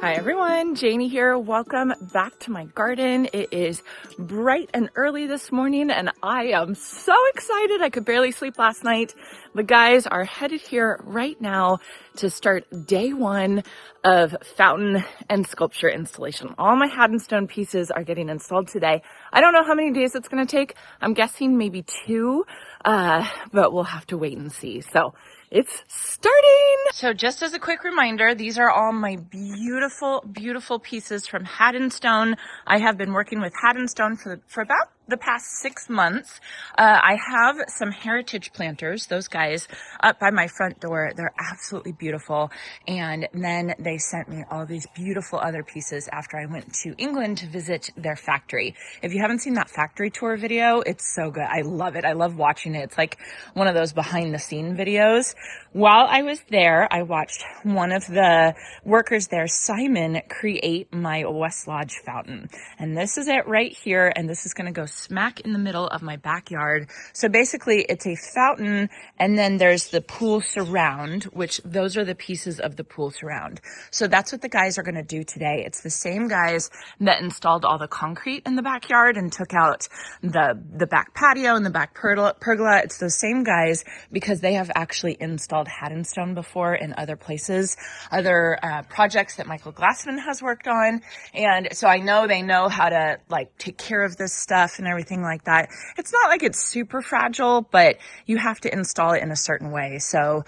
Hi everyone, Janie here. Welcome back to my garden. It is bright and early this morning and I am so excited. I could barely sleep last night. The guys are headed here right now to start day one of fountain and sculpture installation. All my Haddonstone pieces are getting installed today. I don't know how many days it's going to take. I'm guessing maybe 2, but we'll have to wait and see. So it's starting. So just as a quick reminder, these are all my beautiful, beautiful pieces from Haddonstone. I have been working with Haddonstone for about the past 6 months. I have some heritage planters, those guys up by my front door. They're absolutely beautiful. And then they sent me all these beautiful other pieces after I went to England to visit their factory. If you haven't seen that factory tour video, it's so good. I love it. I love watching it. It's like one of those behind the scene videos. While I was there, I watched one of the workers there, Simon, create my West Lodge fountain. And this is it right here. And this is going to go smack in the middle of my backyard. So basically it's a fountain and then there's the pool surround, which those are the pieces of the pool surround. So that's what the guys are going to do today. It's the same guys that installed all the concrete in the backyard and took out the back patio and the back pergola. It's those same guys because they have actually installed Haddonstone before in other places, other projects that Michael Glassman has worked on. And so I know they know how to like take care of this stuff and everything like that. It's not like it's super fragile, but you have to install it in a certain way. So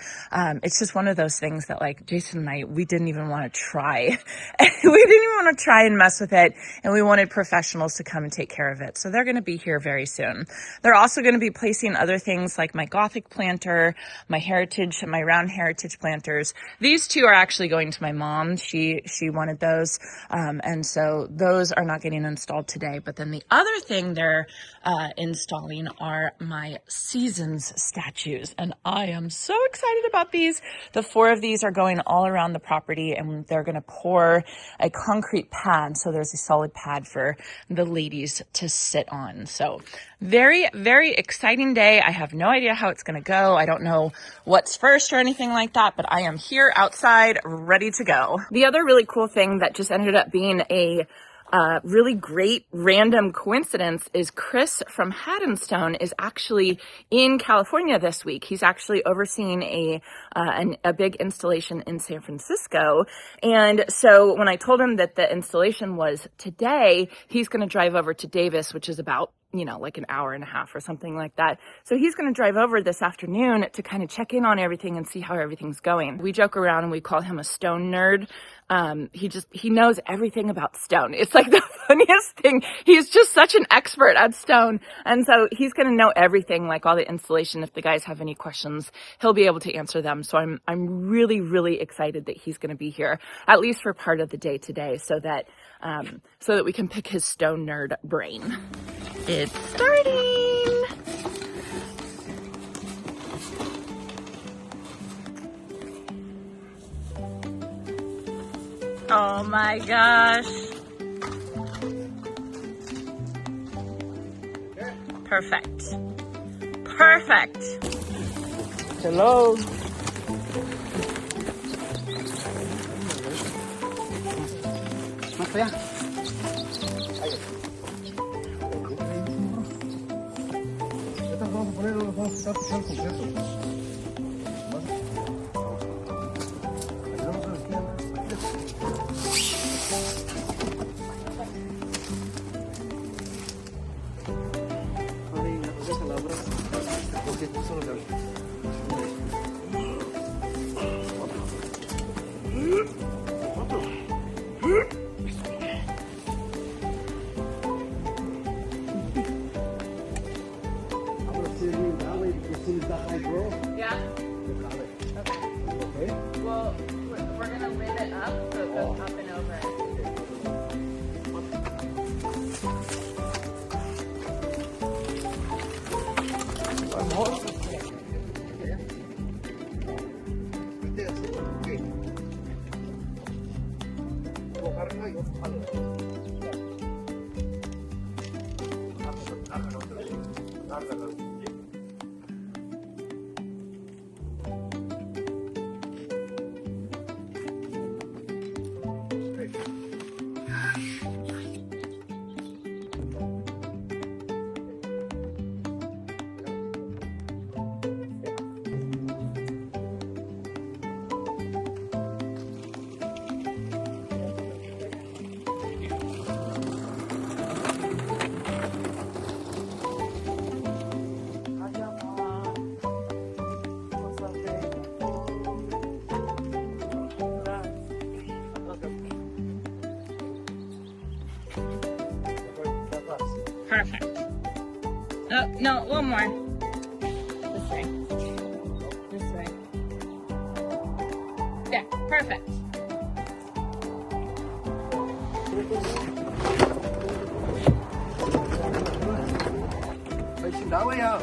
it's just one of those things that like Jason and I, we didn't even want to try. We didn't even want to try and mess with it. And we wanted professionals to come and take care of it. So they're going to be here very soon. They're also going to be placing other things like my Gothic planter, my heritage, my round heritage planters. These two are actually going to my mom. She wanted those. And so those are not getting installed today. But then the other thing they're installing are my seasons statues. And I am so excited about these. The 4 of these are going all around the property and they're going to pour a concrete pad. So there's a solid pad for the ladies to sit on. So very, very exciting day. I have no idea how it's going to go. I don't know what's first or anything like that, but I am here outside ready to go. The other really cool thing that just ended up being a really great random coincidence is Chris from Haddonstone is actually in California this week. He's actually overseeing a big installation in San Francisco. And so when I told him that the installation was today, he's going to drive over to Davis, which is about like an hour and a half or something like that. So he's going to drive over this afternoon to kind of check in on everything and see how everything's going. We joke around and we call him a stone nerd. He knows everything about stone. It's like the funniest thing. He's just such an expert at stone. And so he's going to know everything, like all the installation. If the guys have any questions, he'll be able to answer them. So I'm really, really excited that he's going to be here, at least for part of the day today, so that we can pick his stone nerd brain. It's starting! Oh my gosh. Perfect. Perfect. Hello. Más para allá. Estas vamos a poner, los vamos a quitar completo. Yeah? Okay. Well, we're going to lid it up so it goes up and over. Perfect. Oh, no, one more. This way. This way. There, perfect. Facing that way out.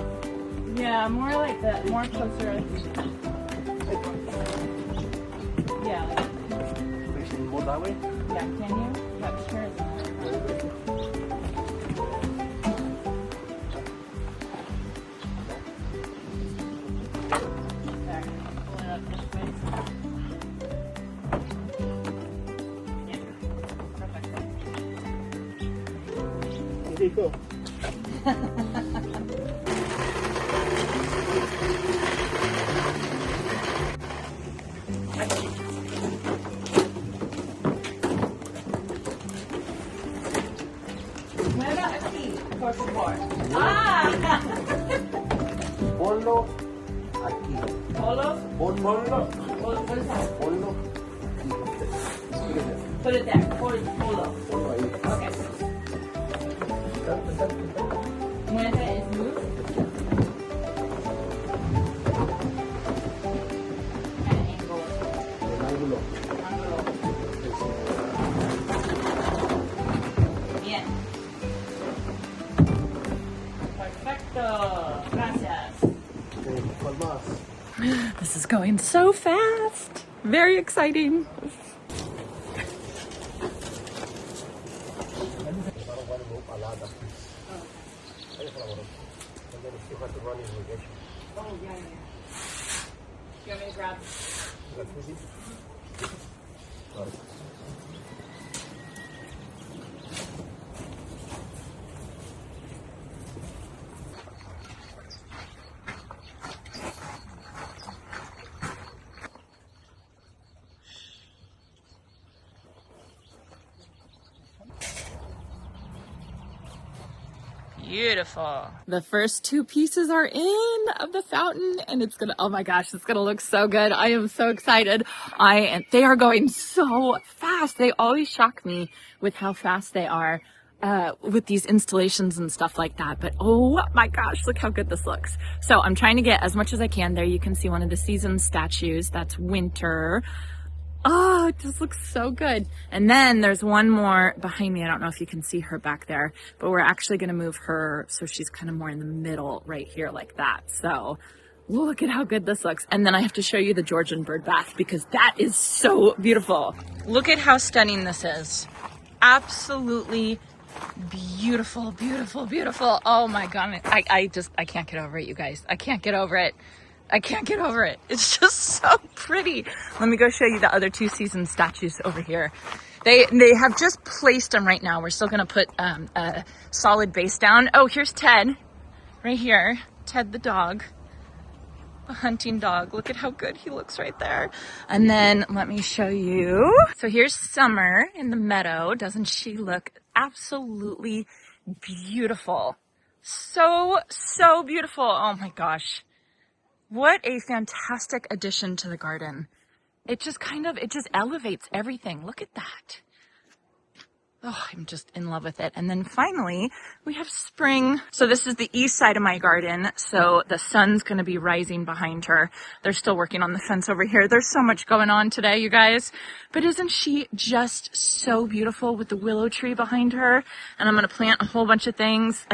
Yeah, more like that, more closer. Yeah, like, Facing more that way. yeah, can you? But sure. There, pull it up this way. Yeah, perfect. There you go. Mueva aquí, por favor. Ah! Ponlo aquí. Polos? Ponlo. What is that? Ponlo. Put it there. Polo. Ponlo ahí. Okay. Mueve is move. And angle. El ángulo. Ángulo. Bien. Perfecto. Gracias. ¿Cuál más? This is going so fast. Very exciting. Oh, yeah. You want me to grab? Beautiful. The first two pieces are in of the fountain and it's gonna, oh my gosh, it's gonna look so good. I am so excited. They are going so fast. They always shock me with how fast they are with these installations and stuff like that. But oh my gosh, look how good this looks. So I'm trying to get as much as I can. There you can see one of the season statues. That's Winter. Oh, it just looks so good. And then there's one more behind me. I don't know if you can see her back there, but we're actually going to move her so she's kind of more in the middle right here like that. So look at how good this looks. And then I have to show you the Georgian bird bath because that is so beautiful. Look at how stunning this is. Absolutely beautiful, beautiful, beautiful. Oh my God. I can't get over it, you guys. I can't get over it. I can't get over it. It's just so pretty. Let me go show you the other two season statues over here. They have just placed them right now. We're still gonna put a solid base down. Oh, here's Ted, right here. Ted the dog, a hunting dog. Look at how good he looks right there. And then let me show you. So here's Summer in the meadow. Doesn't she look absolutely beautiful? So beautiful. Oh my gosh. What a fantastic addition to the garden. It just elevates everything. Look at that. Oh, I'm just in love with it. And then finally, we have spring. So this is the east side of my garden. So the sun's going to be rising behind her. They're still working on the fence over here. There's so much going on today, you guys. But isn't she just so beautiful with the willow tree behind her? And I'm going to plant a whole bunch of things.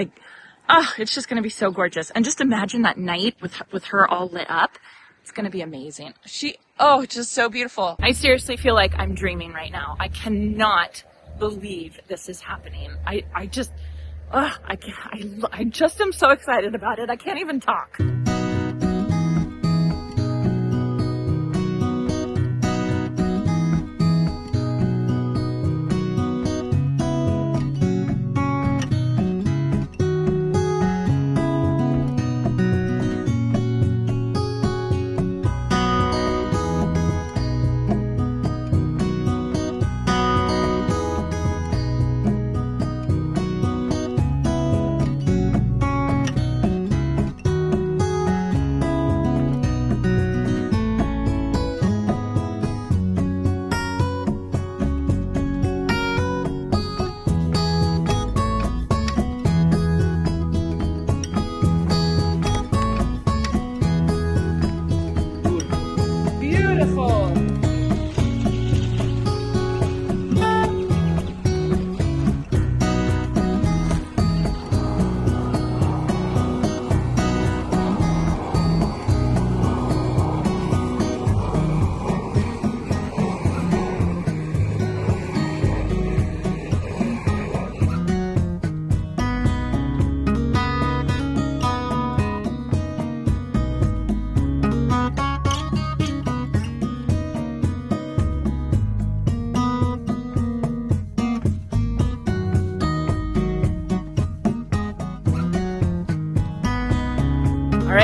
Oh, it's just going to be so gorgeous. And just imagine that night with her all lit up. It's going to be amazing. It's just so beautiful. I seriously feel like I'm dreaming right now. I cannot believe this is happening. I just am so excited about it. I can't even talk.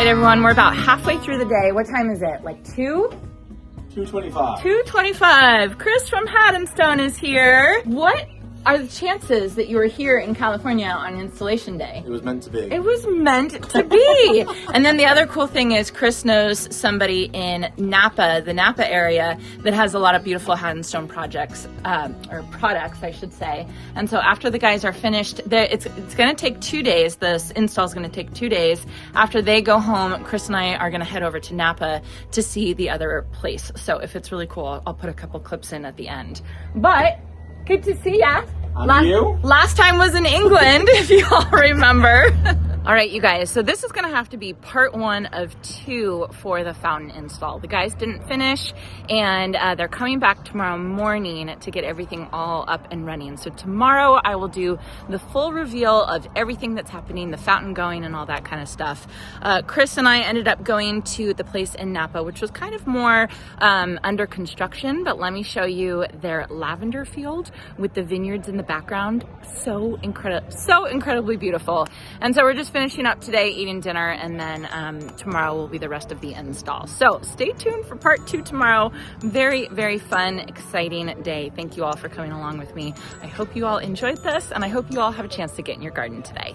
right, everyone, we're about halfway through the day. What time is it? Like 2:25. 2:25. Chris from Haddonstone is here. What are the chances that you were here in California on installation day? It was meant to be. It was meant to be. And then the other cool thing is Chris knows somebody in Napa, the Napa area, that has a lot of beautiful Haddonstone projects, or products, I should say. And so after the guys are finished, it's going to take 2 days. This install is going to take 2 days. After they go home, Chris and I are going to head over to Napa to see the other place. So if it's really cool, I'll put a couple clips in at the end. But good to see ya. Last time was in England, if you all remember. All right, you guys, so this is gonna have to be part 1 of 2 for the fountain install. The guys didn't finish, and they're coming back tomorrow morning to get everything all up and running. So tomorrow I will do the full reveal of everything that's happening, the fountain going and all that kind of stuff. Chris and I ended up going to the place in Napa, which was kind of more under construction, but let me show you their lavender field with the vineyards in the background. So incredibly beautiful. And so we're just finishing up today, eating dinner, and then tomorrow will be the rest of the install. So stay tuned for part 2 tomorrow. Very, very fun, exciting day. Thank you all for coming along with me. I hope you all enjoyed this, and I hope you all have a chance to get in your garden today.